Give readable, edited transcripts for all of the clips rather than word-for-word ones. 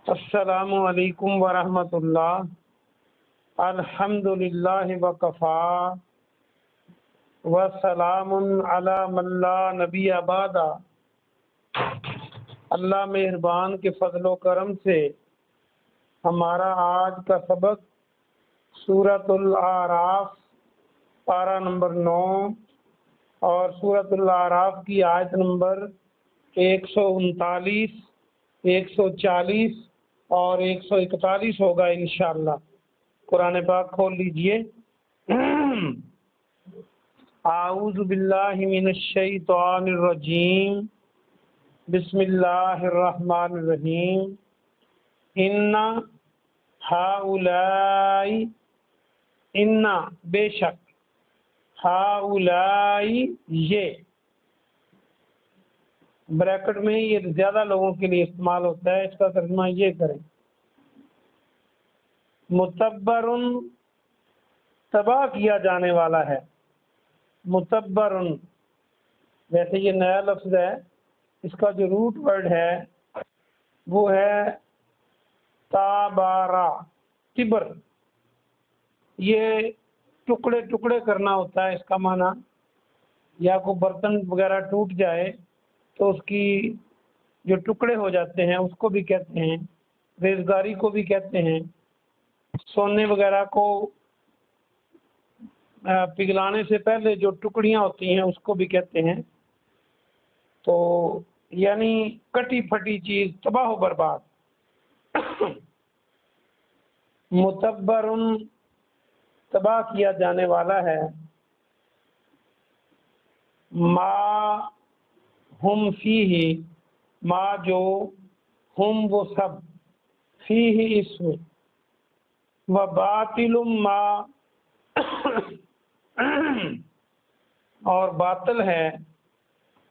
السلام علیکم ورحمۃ اللہ۔ الحمدللہ وکفا وسلام علی من لا نبی بعد۔ اللہ مہربان کے فضل و کرم سے ہمارا آج کا سبق سورۃ الاعراف پارہ نمبر 9 اور سورۃ الاعراف کی آیت نمبر 139، 140 اور 141 ہوگا انشاءاللہ۔ قرآن پاک کھول لیجئے۔ اعوذ باللہ من الشیطان الرجیم، بسم اللہ الرحمن الرحیم۔ ان ہؤلاء، ان بے شک، ہؤلاء یہ، بریکٹ میں یہ زیادہ لوگوں کے لیے استعمال ہوتا ہے، اس کا ترجمہ یہ کریں، متبر، تباہ کیا جانے والا ہے۔ متبر ویسے یہ نیا لفظ ہے، اس کا جو روٹ ورڈ ہے وہ ہے تابارا، تبر، یہ ٹکڑے ٹکڑے کرنا ہوتا ہے اس کا معنی۔ یا کوئی برتن وغیرہ ٹوٹ جائے تو اس کی جو ٹکڑے ہو جاتے ہیں اس کو بھی کہتے ہیں، ریزگاری کو بھی کہتے ہیں، سونے وغیرہ کو پگھلانے سے پہلے جو ٹکڑیاں ہوتی ہیں اس کو بھی کہتے ہیں۔ تو یعنی کٹی پھٹی چیز، تباہ و برباد۔ متبر، تباہ کیا جانے والا ہے۔ ما ہم فیہ، ما جو، ہم وہ سب، فیہ اس میں، و باطل ما اور باطل ہے،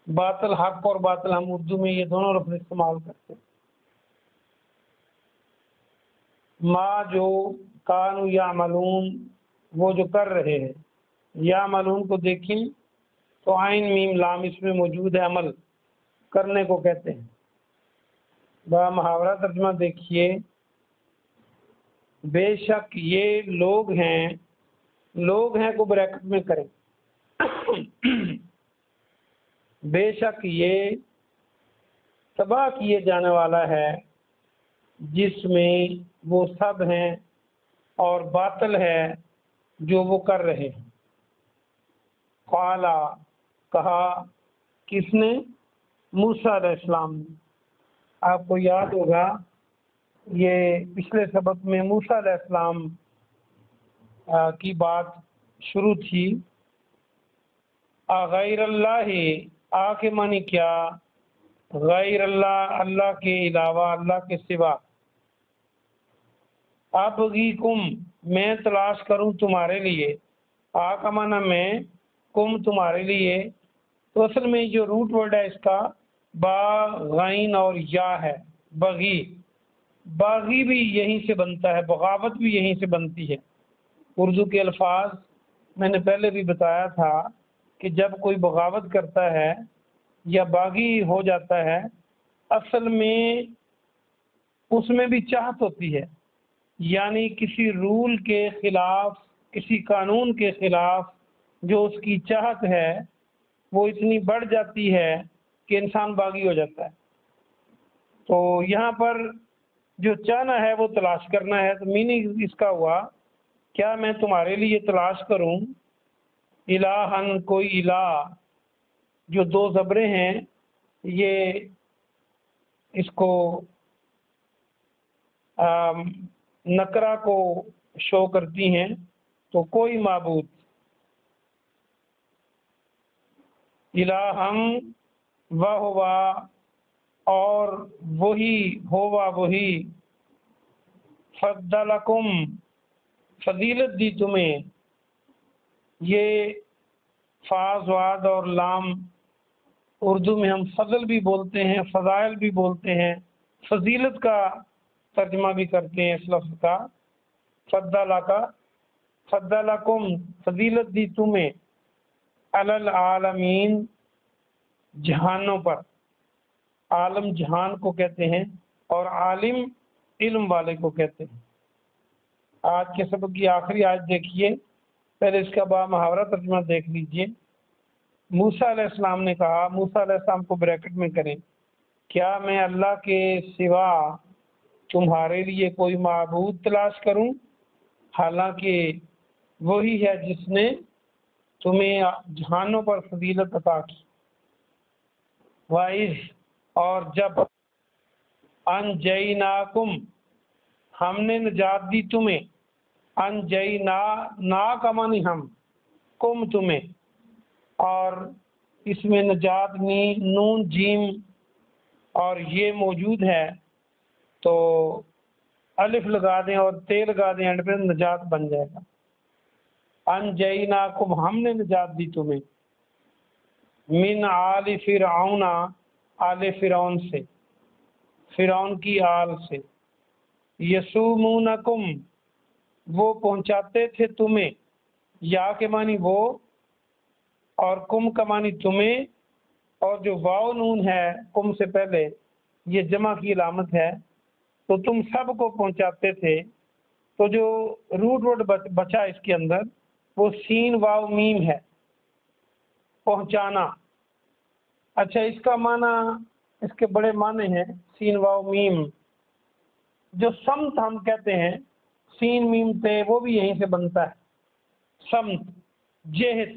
باطل حق اور باطل ہم اردو میں یہ دونوں لفظ استعمال کرتے ہیں۔ ما جو، کانوا یعملون، وہ جو کر رہے ہیں، یعملون کو دیکھیں تو عین میم لام اس میں موجود ہے، عمل کرنے کو کہتے ہیں۔ با محاورہ ترجمہ دیکھیے، بے شک یہ لوگ ہیں، لوگ ہیں کو بریکٹ میں کریں، بے شک یہ تباہ کیے جانے والا ہے جس میں وہ سب ہیں اور باطل ہے جو وہ کر رہے ہیں۔ قالا، کہا، کس نے؟ موسیٰ علیہ السلام نے۔ آپ کو یاد ہوگا یہ پچھلے سبق میں موسیٰ علیہ السلام کی بات شروع تھی۔ غیر اللہ، آ کے معنی کیا؟ غیر اللہ، اللہ کے علاوہ، اللہ کے سوا۔ ابغیکم، میں تلاش کروں تمہارے لیے، آ کا معنی میں، کم تمہارے لیے۔ تو اصل میں جو روٹ ورڈ ہے اس کا با، غین اور یا ہے، بغی۔ باغی بھی یہیں سے بنتا ہے، بغاوت بھی یہیں سے بنتی ہے۔ اردو کے الفاظ میں نے پہلے بھی بتایا تھا کہ جب کوئی بغاوت کرتا ہے یا باغی ہو جاتا ہے، اصل میں اس میں بھی چاہت ہوتی ہے، یعنی کسی رول کے خلاف، کسی قانون کے خلاف جو اس کی چاہت ہے وہ اتنی بڑھ جاتی ہے کہ انسان باغی ہو جاتا ہے۔ تو یہاں پر جو چاہنا ہے وہ تلاش کرنا ہے، تو میننگ اس کا ہوا کیا میں تمہارے لیے تلاش کروں الہن، کوئی الہ، جو دو زبریں ہیں یہ اس کو نکرہ کو شو کرتی ہیں، تو کوئی معبود، الہم وہوا، اور وہی ہوا، وہی فضلکم، فضیلت دی تمہیں۔ یہ فا، زواد اور لام اردو میں ہم فضل بھی بولتے ہیں، فضائل بھی بولتے ہیں، فضیلت کا ترجمہ بھی کرتے ہیں اس لفظ کا۔ فضلہ کا، فضلکم، فضیلت دی تمہیں، علی العالمین، جہانوں پر۔ عالم جہان کو کہتے ہیں، اور عالم علم والے کو کہتے ہیں۔ آج کے سبق کی آخری آیت دیکھیے، پہلے اس کا با محاورہ ترجمہ دیکھ لیجئے۔ موسیٰ علیہ السلام نے کہا، موسیٰ علیہ السلام کو بریکٹ میں کریں، کیا میں اللہ کے سوا تمہارے لیے کوئی معبود تلاش کروں، حالانکہ وہی ہے جس نے تمہیں جہانوں پر فضیلت عطا کی۔ وَإِذْ اور جب انجیناکم ہم نے نجات دی تمہیں، انجینا نا کا معنی ہم، کم تمہیں، اور اس میں نجات نون جیم اور یہ موجود ہے تو الف لگا دیں اور تے لگا دیں، اینڈ پہ نجات بن جائے گا۔ انجیناکم ہم نے نجات دی تمہیں، من آل فرعون آل فرعون سے، فرعون کی آل سے، یسومونکم وہ پہنچاتے تھے تمہیں، یا کے معنی وہ اور کم کا معنی تمہیں، اور جو واو نون ہے کم سے پہلے یہ جمع کی علامت ہے، تو تم سب کو پہنچاتے تھے۔ تو جو روٹ ورڈ بچا اس کے اندر وہ سین واو میم ہے، پہنچانا۔ اچھا، اس کا معنی، اس کے بڑے معنی ہیں سین واو میم۔ جو سمت ہم کہتے ہیں سین میم تے، وہ بھی یہیں سے بنتا ہے، سمت جہت۔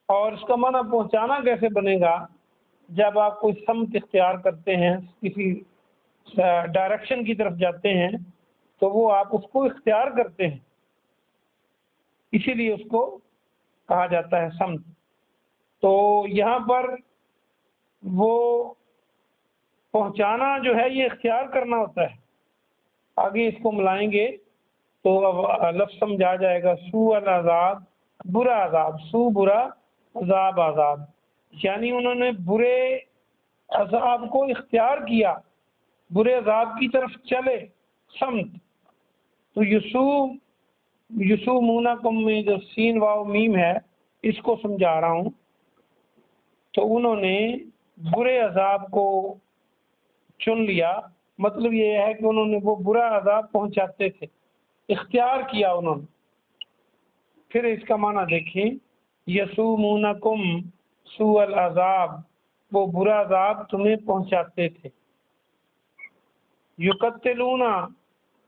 اور اس کا معنی پہنچانا کیسے بنے گا؟ جب آپ کوئی سمت اختیار کرتے ہیں، کسی ڈائریکشن کی طرف جاتے ہیں تو وہ آپ اس کو اختیار کرتے ہیں، اسی لیے اس کو کہا جاتا ہے سمت۔ تو یہاں پر وہ پہنچانا جو ہے یہ اختیار کرنا ہوتا ہے۔ آگے اس کو ملائیں گے تو اب لفظ سمجھا جائے گا، سوء العذاب برا عذاب، سو برا، عذاب عذاب، یعنی انہوں نے برے عذاب کو اختیار کیا، برے عذاب کی طرف چلے، سمت۔ تو یسومونکم میں جو سین واو میم ہے اس کو سمجھا رہا ہوں۔ تو انہوں نے برے عذاب کو چن لیا، مطلب یہ ہے کہ انہوں نے وہ برا عذاب پہنچاتے تھے، اختیار کیا انہوں نے۔ پھر اس کا معنی دیکھیں، یسومونکم سوء العذاب وہ برا عذاب تمہیں پہنچاتے تھے، یقتلون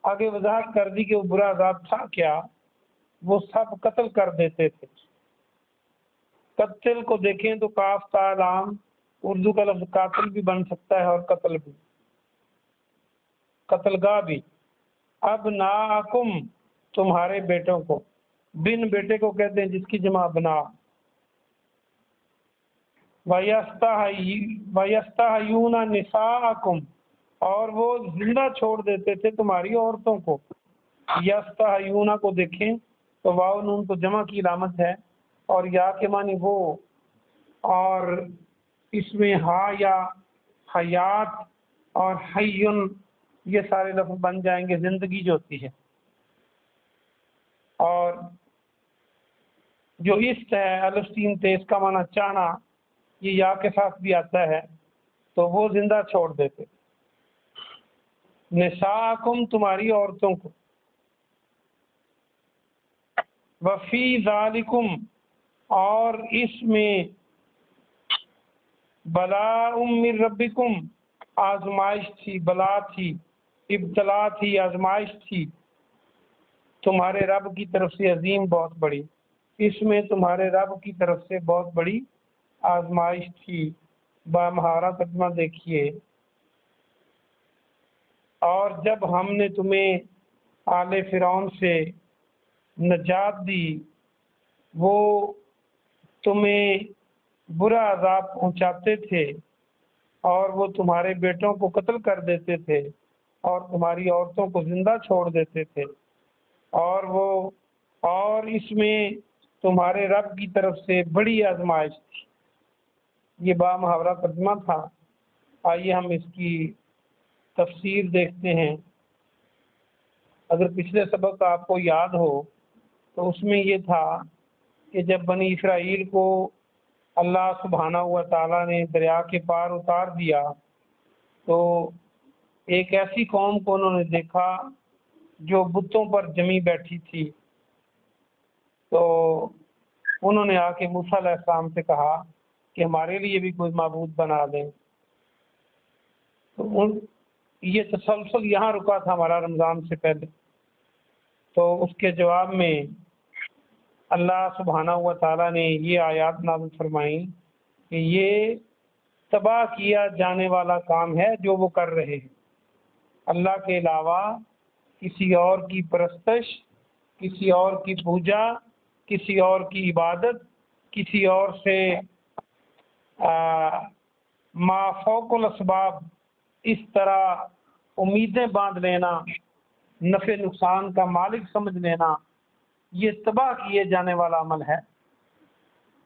آگے وضاحت کر دی کہ وہ برا عذاب تھا کیا، وہ سب قتل کر دیتے تھے۔ قتل کو دیکھیں تو کاف تا لام، اردو کا لفظ قاتل بھی بن سکتا ہے اور قتل بھی، قتل گاہ بھی۔ ابناکم تمہارے بیٹوں کو، بن بیٹے کو کہتے ہیں جس کی جمع بنا۔ وَيَسْتَحْيُونَ نِسَاءَكُمْ اور وہ زندہ چھوڑ دیتے تھے تمہاری عورتوں کو۔ یستحیون کو دیکھیں تو واو نون تو جمع کی علامت ہے اور یا کے معنی وہ، اور اس میں ہا یا حیات اور حیون یہ سارے لفظ بن جائیں گے، زندگی جو ہوتی ہے۔ اور جو است ہے الف سین تے، اس کا معنی چاہنا، یہ یا کے ساتھ بھی آتا ہے، تو وہ زندہ چھوڑ دیتے۔ نساءکم تمہاری عورتوں کو، وفی ذالکم اور اس میں، بلاء من ربکم آزمائش تھی، بلا تھی، ابتلا تھی، آزمائش تھی تمہارے رب کی طرف سے، عظیم بہت بڑی، اس میں تمہارے رب کی طرف سے بہت بڑی آزمائش تھی۔ بامہارا ترجمہ دیکھیے، اور جب ہم نے تمہیں آل فرعون سے نجات دی، وہ تمہیں برا عذاب پہنچاتے تھے اور وہ تمہارے بیٹوں کو قتل کر دیتے تھے اور تمہاری عورتوں کو زندہ چھوڑ دیتے تھے، اور اس میں تمہارے رب کی طرف سے بڑی آزمائش تھی۔ یہ با محاورہ ترجمہ تھا۔ آئیے ہم اس کی تفسیر دیکھتے ہیں۔ اگر پچھلے سبق آپ کو یاد ہو تو اس میں یہ تھا کہ جب بنی اسرائیل کو اللہ سبحانہ و تعالیٰ نے دریا کے پار اتار دیا تو ایک ایسی قوم کو انہوں نے دیکھا جو بتوں پر جمی بیٹھی تھی، تو انہوں نے آ کے موسیٰ علیہ السلام سے کہا کہ ہمارے لیے بھی کوئی معبود بنا دیں۔ تو یہ تسلسل یہاں رکا تھا ہمارا رمضان سے پہلے۔ تو اس کے جواب میں اللہ سبحانہ و تعالیٰ نے یہ آیات نازل فرمائیں کہ یہ تباہ کیا جانے والا کام ہے جو وہ کر رہے ہیں۔ اللہ کے علاوہ کسی اور کی پرستش، کسی اور کی پوجا، کسی اور کی عبادت، کسی اور سے ما فوق الاسباب اس طرح امیدیں باندھ لینا، نفع نقصان کا مالک سمجھ لینا، یہ تباہ کیے جانے والا عمل ہے۔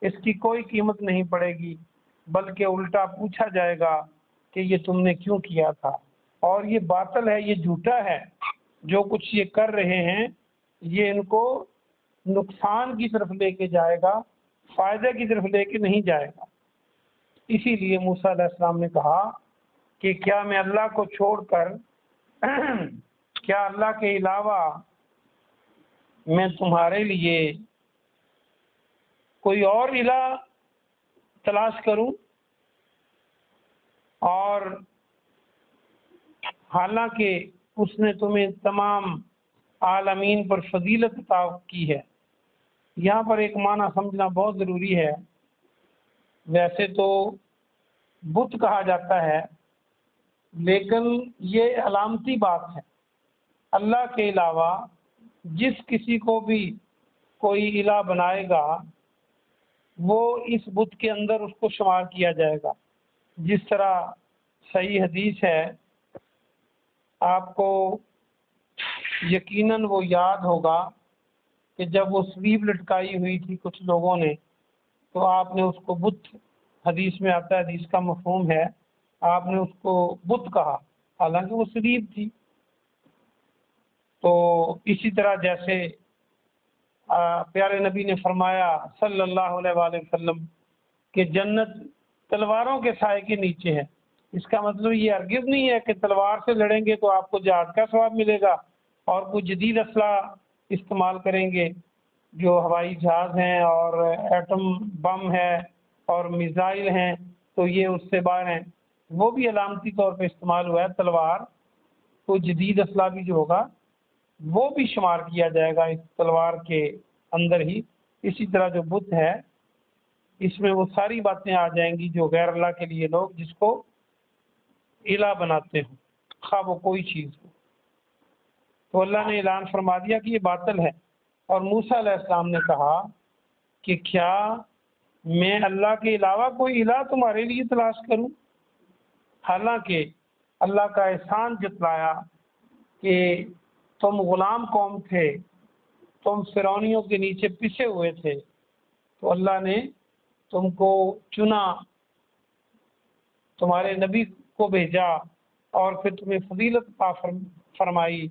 اس کی کوئی قیمت نہیں پڑے گی، بلکہ الٹا پوچھا جائے گا کہ یہ تم نے کیوں کیا تھا، اور یہ باطل ہے، یہ جھوٹا ہے۔ جو کچھ یہ کر رہے ہیں یہ ان کو نقصان کی طرف لے کے جائے گا، فائدے کی طرف لے کے نہیں جائے گا۔ اسی لیے موسیٰ علیہ السلام نے کہا کہ کیا میں اللہ کو چھوڑ کر کیا اللہ کے علاوہ میں تمہارے لیے کوئی اور الہ تلاش کروں؟ اور حالانکہ اس نے تمہیں تمام عالمین پر فضیلت عطا کی ہے۔ یہاں پر ایک معنی سمجھنا بہت ضروری ہے۔ ویسے تو بت کہا جاتا ہے، لیکن یہ علامتی بات ہے۔ اللہ کے علاوہ جس کسی کو بھی کوئی الہ بنائے گا وہ اس بت کے اندر اس کو شمار کیا جائے گا۔ جس طرح صحیح حدیث ہے، آپ کو یقیناً وہ یاد ہوگا کہ جب وہ سلیب لٹکائی ہوئی تھی کچھ لوگوں نے، تو آپ نے اس کو بت، حدیث میں آتا ہے، حدیث کا مفہوم ہے، آپ نے اس کو بت کہا، حالانکہ وہ سلیب تھی۔ تو اسی طرح جیسے پیارے نبی نے فرمایا صلی اللہ علیہ وآلہ وسلم کہ جنت تلواروں کے سائے کے نیچے ہے۔ اس کا مطلب یہ ہرگز نہیں ہے کہ تلوار سے لڑیں گے تو آپ کو جہاد کا ثواب ملے گا اور کوئی جدید اسلحہ استعمال کریں گے جو ہوائی جہاز ہیں اور ایٹم بم ہے اور میزائل ہیں تو یہ اس سے باہر ہیں۔ وہ بھی علامتی طور پہ استعمال ہوا ہے تلوار، کوئی جدید اسلحہ بھی جو ہوگا وہ بھی شمار کیا جائے گا اس تلوار کے اندر ہی۔ اسی طرح جو بت ہے اس میں وہ ساری باتیں آ جائیں گی جو غیر اللہ کے لیے لوگ جس کو الہ بناتے ہوں، خواہ وہ کوئی چیز ہو۔ تو اللہ نے اعلان فرما دیا کہ یہ باطل ہے، اور موسیٰ علیہ السلام نے کہا کہ کیا میں اللہ کے علاوہ کوئی الہ تمہارے لیے تلاش کروں؟ حالانکہ اللہ کا احسان جتلایا کہ تم غلام قوم تھے، تم فرعونیوں کے نیچے پسے ہوئے تھے، تو اللہ نے تم کو چنا، تمہارے نبی کو بھیجا اور پھر تمہیں فضیلت عطا فرمائی،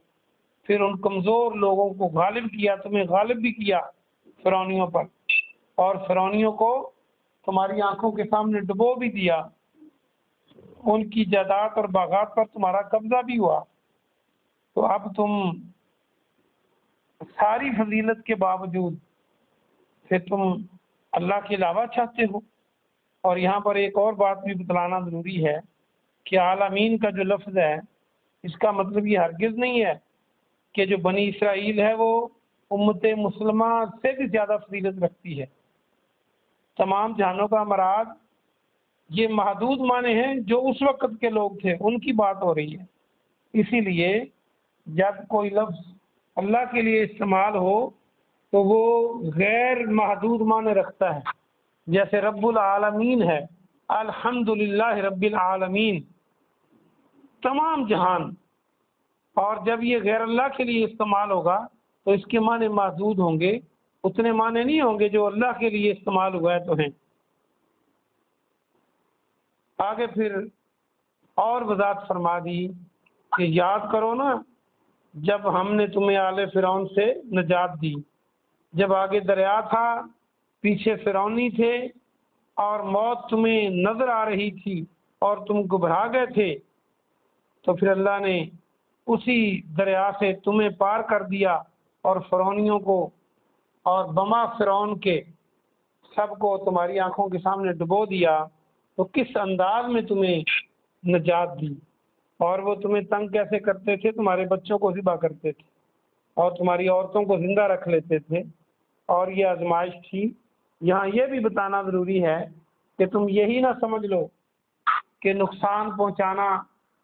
پھر ان کمزور لوگوں کو غالب کیا، تمہیں غالب بھی کیا فرعونیوں پر، اور فرعونیوں کو تمہاری آنکھوں کے سامنے ڈبو بھی دیا، ان کی جائیداد اور باغات پر تمہارا قبضہ بھی ہوا۔ تو اب تم ساری فضیلت کے باوجود پھر تم اللہ کے علاوہ چاہتے ہو۔ اور یہاں پر ایک اور بات بھی بتلانا ضروری ہے کہ عالمین کا جو لفظ ہے اس کا مطلب یہ ہرگز نہیں ہے کہ جو بنی اسرائیل ہے وہ امت مسلمہ سے بھی زیادہ فضیلت رکھتی ہے۔ تمام جہانوں کا مراد یہ محدود معنی ہیں جو اس وقت کے لوگ تھے، ان کی بات ہو رہی ہے۔ اسی لیے جب کوئی لفظ اللہ کے لیے استعمال ہو تو وہ غیر محدود معنی رکھتا ہے، جیسے رب العالمین ہے، الحمدللہ رب العالمین، تمام جہان۔ اور جب یہ غیر اللہ کے لیے استعمال ہوگا تو اس کے معنی محدود ہوں گے، اتنے معنی نہیں ہوں گے جو اللہ کے لیے استعمال ہوا ہے تو ہیں۔ آگے پھر اور وضاحت فرما دی کہ یاد کرو نا جب ہم نے تمہیں آل فرعون سے نجات دی، جب آگے دریا تھا، پیچھے فرعونی تھے، اور موت تمہیں نظر آ رہی تھی اور تم گھبرا گئے تھے، تو پھر اللہ نے اسی دریا سے تمہیں پار کر دیا اور فرعونیوں کو اور بما فرعون کے سب کو تمہاری آنکھوں کے سامنے ڈبو دیا، تو کس انداز میں تمہیں نجات دی، اور وہ تمہیں تنگ کیسے کرتے تھے، تمہارے بچوں کو ذبح کرتے تھے اور تمہاری عورتوں کو زندہ رکھ لیتے تھے، اور یہ آزمائش تھی۔ یہاں یہ بھی بتانا ضروری ہے کہ تم یہی نہ سمجھ لو کہ نقصان پہنچانا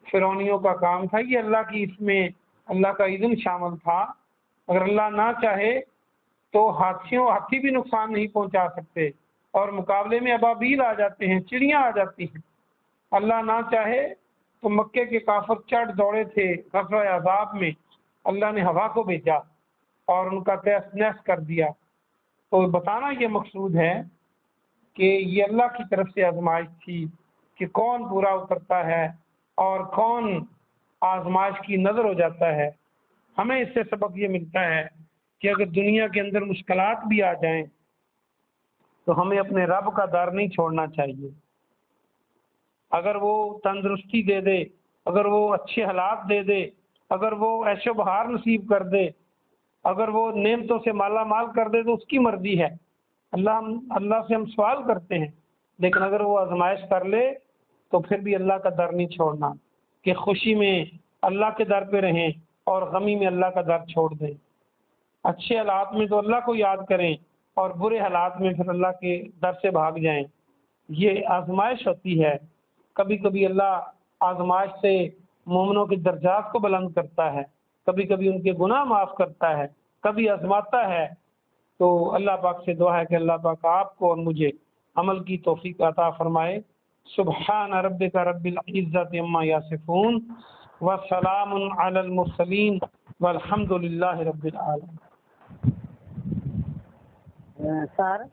فرعونیوں کا کام تھا، یہ اللہ کی، اس میں اللہ کا اذن شامل تھا۔ اگر اللہ نہ چاہے تو ہاتھی بھی نقصان نہیں پہنچا سکتے، اور مقابلے میں ابابیل آ جاتے ہیں، چڑیاں آ جاتی ہیں۔ اللہ نہ چاہے تو مکے کے کافر چڑھ دوڑے تھے غزوہ عذاب میں، اللہ نے ہوا کو بھیجا اور ان کا تہس نہس کر دیا۔ تو بتانا یہ مقصود ہے کہ یہ اللہ کی طرف سے آزمائش تھی کہ کون پورا اترتا ہے اور کون آزمائش کی نظر ہو جاتا ہے۔ ہمیں اس سے سبق یہ ملتا ہے کہ اگر دنیا کے اندر مشکلات بھی آ جائیں تو ہمیں اپنے رب کا در نہیں چھوڑنا چاہیے۔ اگر وہ تندرستی دے دے، اگر وہ اچھے حالات دے دے، اگر وہ عیش و بہار نصیب کر دے، اگر وہ نعمتوں سے مالا مال کر دے تو اس کی مرضی ہے، اللہ سے ہم سوال کرتے ہیں، لیکن اگر وہ آزمائش کر لے تو پھر بھی اللہ کا در نہیں چھوڑنا، کہ خوشی میں اللہ کے در پہ رہیں اور غمی میں اللہ کا در چھوڑ دیں۔ اچھے حالات میں تو اللہ کو یاد کریں اور برے حالات میں پھر اللہ کے در سے بھاگ جائیں۔ یہ آزمائش ہوتی ہے، کبھی کبھی اللہ آزمائش سے مومنوں کے درجات کو بلند کرتا ہے، کبھی کبھی ان کے گناہ معاف کرتا ہے، کبھی آزماتا ہے۔ تو اللہ پاک سے دعا ہے کہ اللہ پاک آپ کو اور مجھے عمل کی توفیق عطا فرمائے۔ سبحان ربک رب العزت عما یصفون وسلام علی المرسلین والحمد للہ رب العالمین۔ سر